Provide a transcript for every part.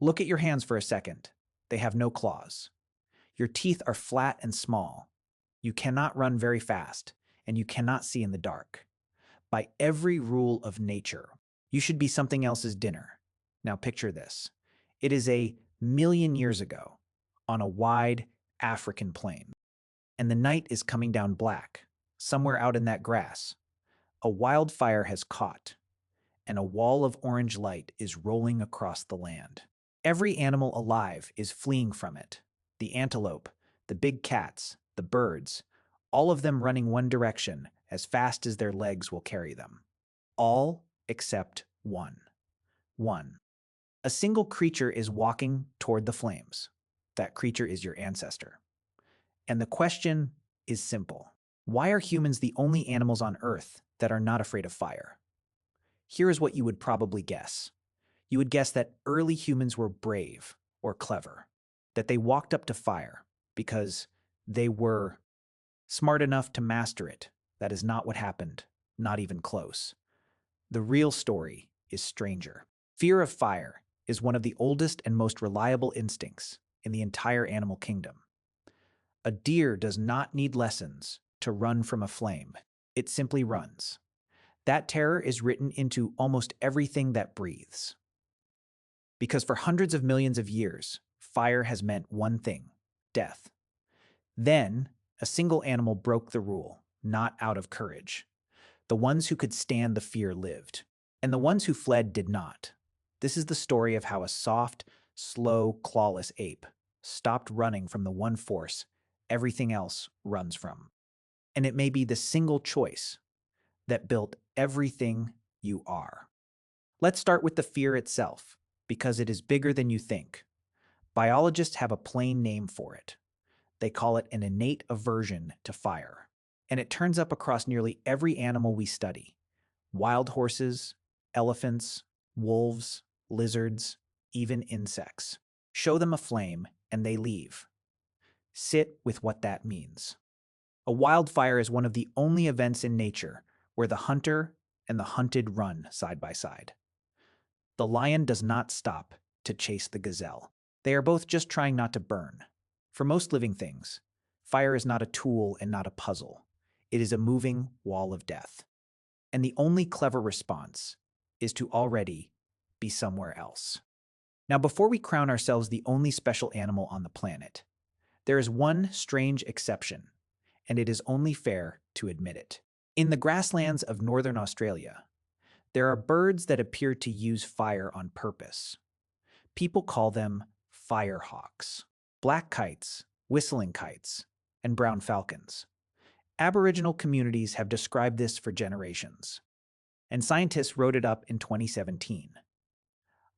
Look at your hands for a second. They have no claws. Your teeth are flat and small. You cannot run very fast, and you cannot see in the dark. By every rule of nature, you should be something else's dinner. Now picture this. It is 1,000,000 years ago, on a wide African plain, and the night is coming down black. Somewhere out in that grass, a wildfire has caught, and a wall of orange light is rolling across the land. Every animal alive is fleeing from it. The antelope, the big cats, the birds, all of them running one direction as fast as their legs will carry them. All except one. One. A single creature is walking toward the flames. That creature is your ancestor. And the question is simple. Why are humans the only animals on Earth that are not afraid of fire? Here is what you would probably guess. You would guess that early humans were brave or clever, that they walked up to fire because they were smart enough to master it. That is not what happened, not even close. The real story is stranger. Fear of fire is one of the oldest and most reliable instincts in the entire animal kingdom. A deer does not need lessons to run from a flame. It simply runs. That terror is written into almost everything that breathes. Because for hundreds of millions of years, fire has meant one thing: death. Then, a single animal broke the rule, not out of courage. The ones who could stand the fear lived, and the ones who fled did not. This is the story of how a soft, slow, clawless ape stopped running from the one force everything else runs from. And it may be the single choice that built everything you are. Let's start with the fear itself, because it is bigger than you think. Biologists have a plain name for it. They call it an innate aversion to fire. And it turns up across nearly every animal we study. Wild horses, elephants, wolves, lizards, even insects. Show them a flame and they leave. Sit with what that means. A wildfire is one of the only events in nature where the hunter and the hunted run side by side. The lion does not stop to chase the gazelle. They are both just trying not to burn. For most living things, fire is not a tool and not a puzzle. It is a moving wall of death. And the only clever response is to already be somewhere else. Now, before we crown ourselves the only special animal on the planet, there is one strange exception, and it is only fair to admit it. In the grasslands of northern Australia, there are birds that appear to use fire on purpose. People call them firehawks. Black kites, whistling kites, and brown falcons. Aboriginal communities have described this for generations, and scientists wrote it up in 2017.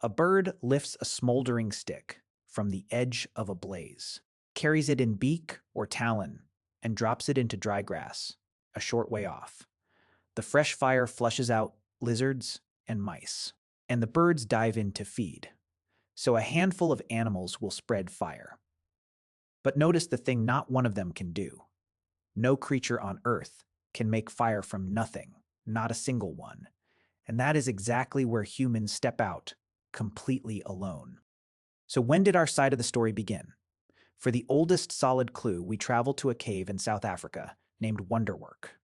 A bird lifts a smoldering stick from the edge of a blaze, carries it in beak or talon, and drops it into dry grass, a short way off. The fresh fire flushes out lizards and mice, and the birds dive in to feed. So a handful of animals will spread fire. But notice the thing not one of them can do. No creature on Earth can make fire from nothing, not a single one. And that is exactly where humans step out, completely alone. So when did our side of the story begin? For the oldest solid clue, we travel to a cave in South Africa named Wonderwork.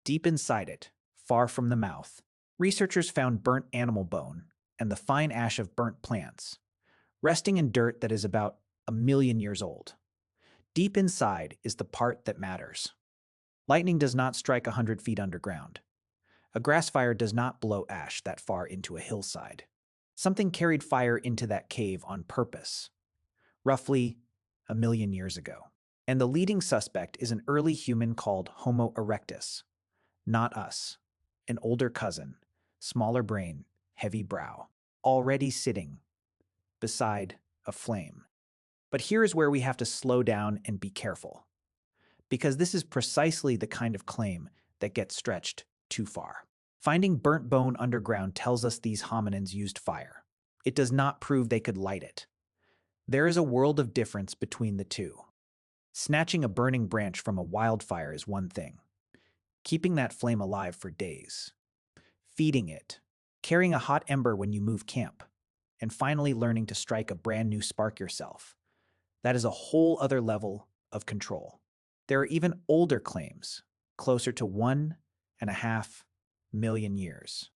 Deep inside it, far from the mouth, researchers found burnt animal bone and the fine ash of burnt plants, resting in dirt that is about 1,000,000 years old. Deep inside is the part that matters. Lightning does not strike 100 feet underground. A grass fire does not blow ash that far into a hillside. Something carried fire into that cave on purpose, roughly 1,000,000 years ago. And the leading suspect is an early human called Homo erectus. Not us. An older cousin, smaller brain, heavy brow, already sitting beside a flame. But here is where we have to slow down and be careful, because this is precisely the kind of claim that gets stretched too far. Finding burnt bone underground tells us these hominins used fire. It does not prove they could light it. There is a world of difference between the two. Snatching a burning branch from a wildfire is one thing. Keeping that flame alive for days. Feeding it. Carrying a hot ember when you move camp. and finally learning to strike a brand new spark yourself. That is a whole other level of control. There are even older claims, closer to 1.5 million years,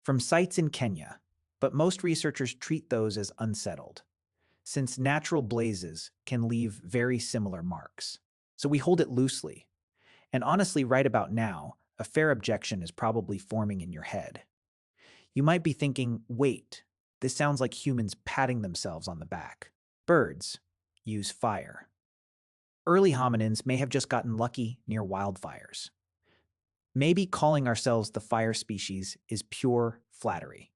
from sites in Kenya, but most researchers treat those as unsettled, since natural blazes can leave very similar marks. So we hold it loosely. And honestly, right about now, a fair objection is probably forming in your head. You might be thinking, wait, this sounds like humans patting themselves on the back. Birds use fire. Early hominins may have just gotten lucky near wildfires. Maybe calling ourselves the fire species is pure flattery.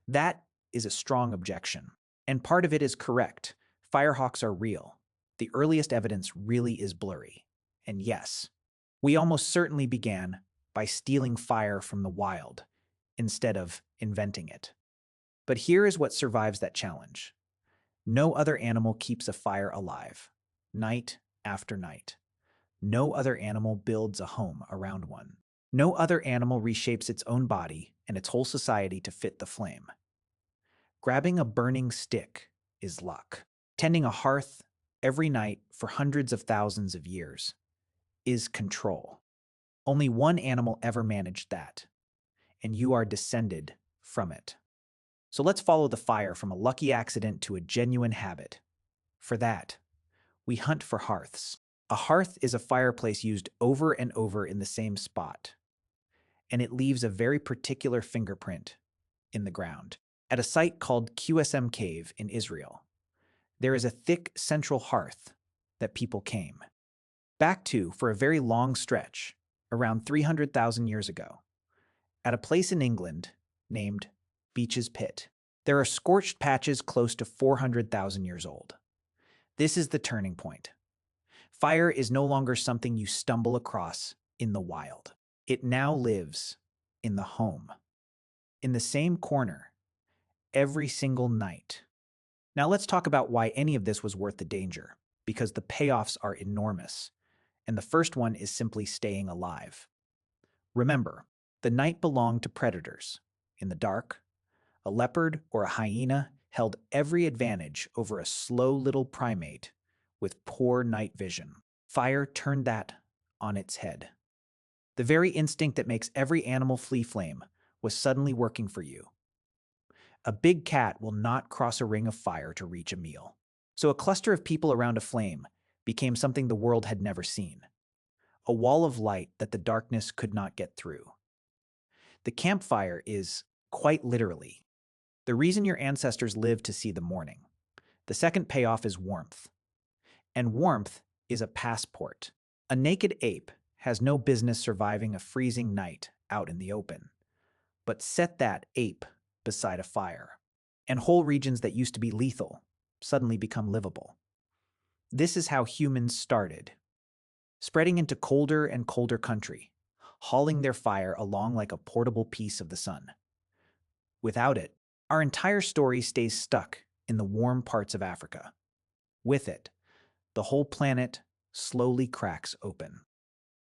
That is a strong objection. And part of it is correct. Firehawks are real. The earliest evidence really is blurry. And yes, we almost certainly began by stealing fire from the wild instead of inventing it. But here is what survives that challenge. No other animal keeps a fire alive, night after night. No other animal builds a home around one. No other animal reshapes its own body and its whole society to fit the flame. Grabbing a burning stick is luck. Tending a hearth every night for hundreds of thousands of years is control. Only one animal ever managed that, and you are descended from it. So let's follow the fire from a lucky accident to a genuine habit. For that, we hunt for hearths. A hearth is a fireplace used over and over in the same spot, and it leaves a very particular fingerprint in the ground. At a site called QSM Cave in Israel, there is a thick central hearth that people came back to for a very long stretch, around 300,000 years ago, at a place in England named Beech's Pit. There are scorched patches close to 400,000 years old. This is the turning point. Fire is no longer something you stumble across in the wild. It now lives in the home, in the same corner, every single night. Now let's talk about why any of this was worth the danger, because the payoffs are enormous, and the first one is simply staying alive. Remember, the night belonged to predators. In the dark, a leopard or a hyena held every advantage over a slow little primate with poor night vision. Fire turned that on its head. The very instinct that makes every animal flee flame was suddenly working for you. A big cat will not cross a ring of fire to reach a meal. So a cluster of people around a flame became something the world had never seen. A wall of light that the darkness could not get through. The campfire is, quite literally, the reason your ancestors lived to see the morning. The second payoff is warmth. And warmth is a passport. A naked ape has no business surviving a freezing night out in the open. But set that ape beside a fire, and whole regions that used to be lethal suddenly become livable. This is how humans started, spreading into colder and colder country, hauling their fire along like a portable piece of the sun. Without it, our entire story stays stuck in the warm parts of Africa. With it, the whole planet slowly cracks open.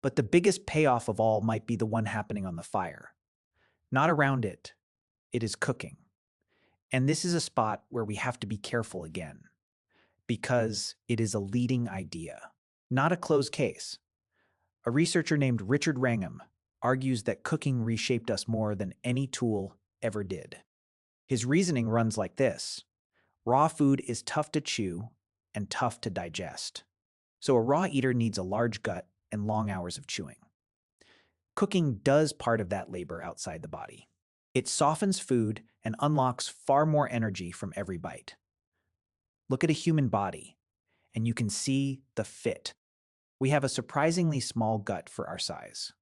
But the biggest payoff of all might be the one happening on the fire. Not around it. It is cooking. And this is a spot where we have to be careful again, because it is a leading idea, not a closed case. A researcher named Richard Wrangham argues that cooking reshaped us more than any tool ever did. His reasoning runs like this. Raw food is tough to chew and tough to digest. So a raw eater needs a large gut and long hours of chewing. Cooking does part of that labor outside the body. It softens food and unlocks far more energy from every bite. Look at a human body, and you can see the fit. We have a surprisingly small gut for our size.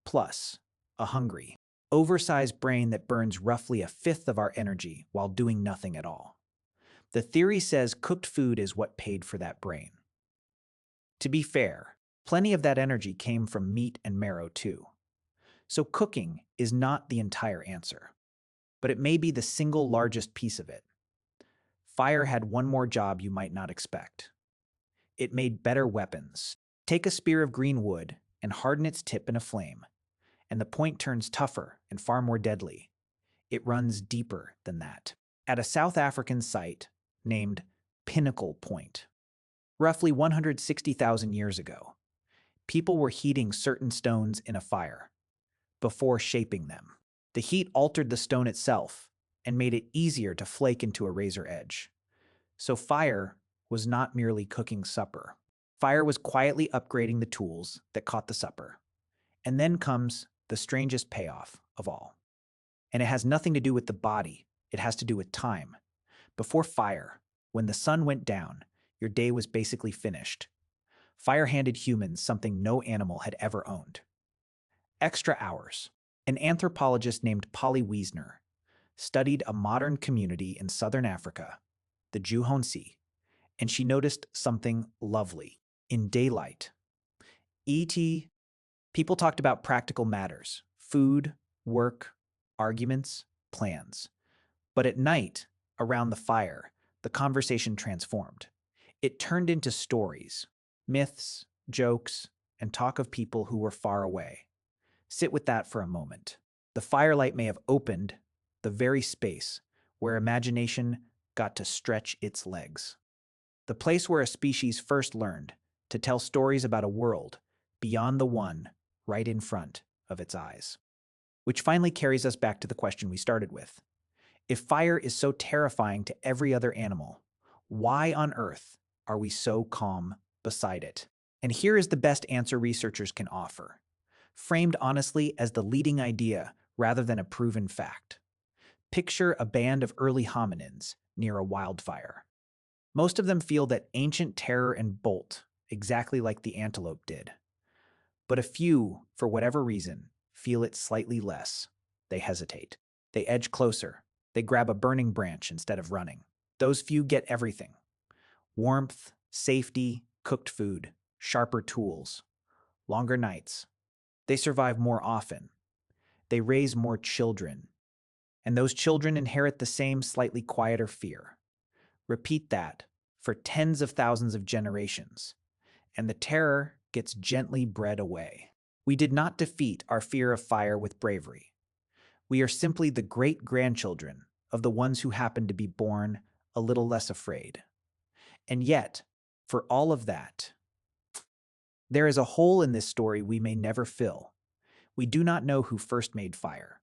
Plus, a hungry, oversized brain that burns roughly a fifth of our energy while doing nothing at all. The theory says cooked food is what paid for that brain. To be fair, plenty of that energy came from meat and marrow too. So cooking is not the entire answer, but it may be the single largest piece of it. Fire had one more job you might not expect. It made better weapons. Take a spear of green wood and harden its tip in a flame, and the point turns tougher and far more deadly. It runs deeper than that. at a South African site named Pinnacle Point. Roughly 160,000 years ago, people were heating certain stones in a fire before shaping them. The heat altered the stone itself and made it easier to flake into a razor edge. So fire was not merely cooking supper. Fire was quietly upgrading the tools that caught the supper. And then comes the strangest payoff of all. And it has nothing to do with the body, it has to do with time. Before fire, when the sun went down, your day was basically finished. Fire handed humans something no animal had ever owned: extra hours. An anthropologist named Polly Wiesner studied a modern community in southern Africa, the Juhonsi, and she noticed something lovely. In daylight, people talked about practical matters: food, work, arguments, plans. But at night, around the fire, the conversation transformed. It turned into stories, myths, jokes, and talk of people who were far away. Sit with that for a moment. The firelight may have opened the very space where imagination got to stretch its legs. The place where a species first learned to tell stories about a world beyond the one right in front of its eyes. Which finally carries us back to the question we started with. If fire is so terrifying to every other animal, why on earth are we so calm beside it? And here is the best answer researchers can offer, framed honestly as the leading idea rather than a proven fact. Picture a band of early hominins near a wildfire. Most of them feel that ancient terror and bolt, exactly like the antelope did. But a few, for whatever reason, feel it slightly less. They hesitate. They edge closer. They grab a burning branch instead of running. Those few get everything: warmth, safety, cooked food, sharper tools, longer nights. They survive more often. They raise more children. And those children inherit the same slightly quieter fear. Repeat that for tens of thousands of generations, and the terror gets gently bred away. We did not defeat our fear of fire with bravery. We are simply the great-grandchildren of the ones who happened to be born a little less afraid. And yet, for all of that, there is a hole in this story we may never fill. We do not know who first made fire.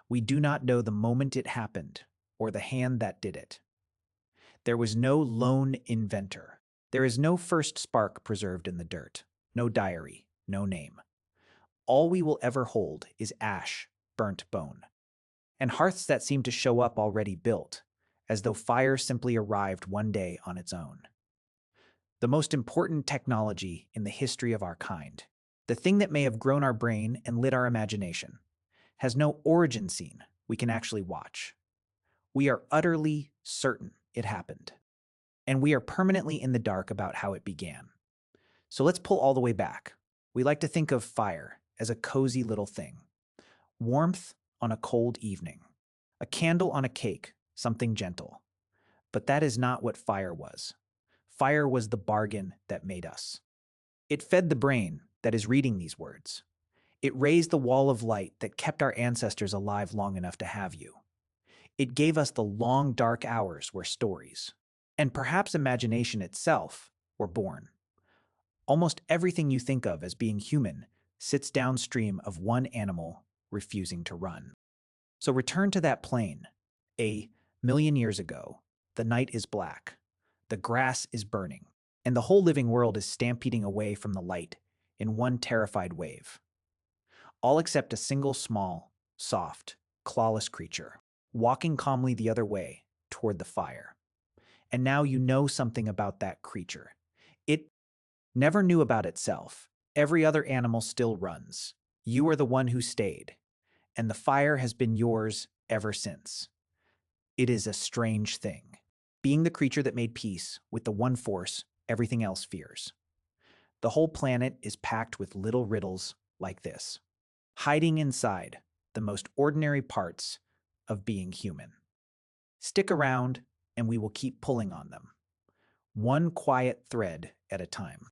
We do not know the moment it happened or the hand that did it. There was no lone inventor. There is no first spark preserved in the dirt, no diary, no name. All we will ever hold is ash, burnt bone, and hearths that seem to show up already built, as though fire simply arrived one day on its own. The most important technology in the history of our kind, the thing that may have grown our brain and lit our imagination, has no origin scene we can actually watch. We are utterly certain it happened, and we are permanently in the dark about how it began. So let's pull all the way back. We like to think of fire as a cozy little thing. Warmth on a cold evening. A candle on a cake, something gentle. But that is not what fire was. Fire was the bargain that made us. It fed the brain that is reading these words. It raised the wall of light that kept our ancestors alive long enough to have you. It gave us the long, dark hours where stories, and perhaps imagination itself, were born. Almost everything you think of as being human sits downstream of one animal refusing to run. So return to that plain. A million years ago, the night is black, the grass is burning, and the whole living world is stampeding away from the light in one terrified wave. All except a single small, soft, clawless creature, walking calmly the other way toward the fire. And now you know something about that creature. It never knew about itself. Every other animal still runs. You are the one who stayed, and the fire has been yours ever since. It is a strange thing, being the creature that made peace with the one force everything else fears. The whole planet is packed with little riddles like this, hiding inside the most ordinary parts of being human. Stick around, and we will keep pulling on them, one quiet thread at a time.